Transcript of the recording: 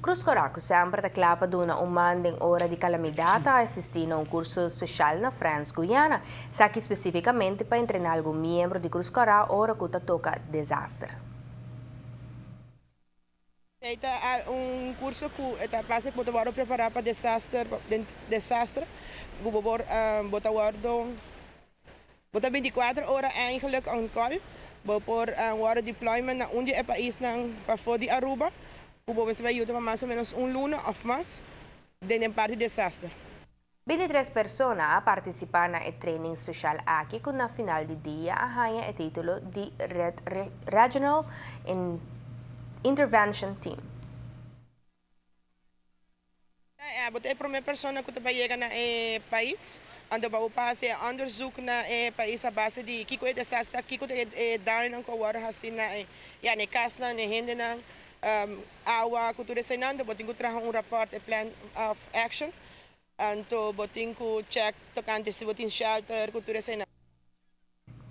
Cruz Cora, sempre taklapa doon na umanding ora di calamidata assistino a un curso special na Frans, Guyana. Sa que especificamente para entrenar algum membro de Cruz Cora ora que toca desastre. Está um curso que está base para preparar para desastre. Gubobor bota wardo bota 24 horas eigenlijk on call. Por wardo deployment na onde é país ng para de Aruba. Gubo se vai yuta mais ou menos luna of mas de parte desastre. 23 personas participaram na training special aqui com na final de dia a ganha o título de Regional Intervention Team. Botei a primeira pessoa que chega na país, onde vai fazer onderzoek na país a base de que é desastre, que é dar não com agora assim na ne casa na rende na água cultura senando, botem que trazer rapport plan of action, então botem que check tocante se botem shelter cultura senando.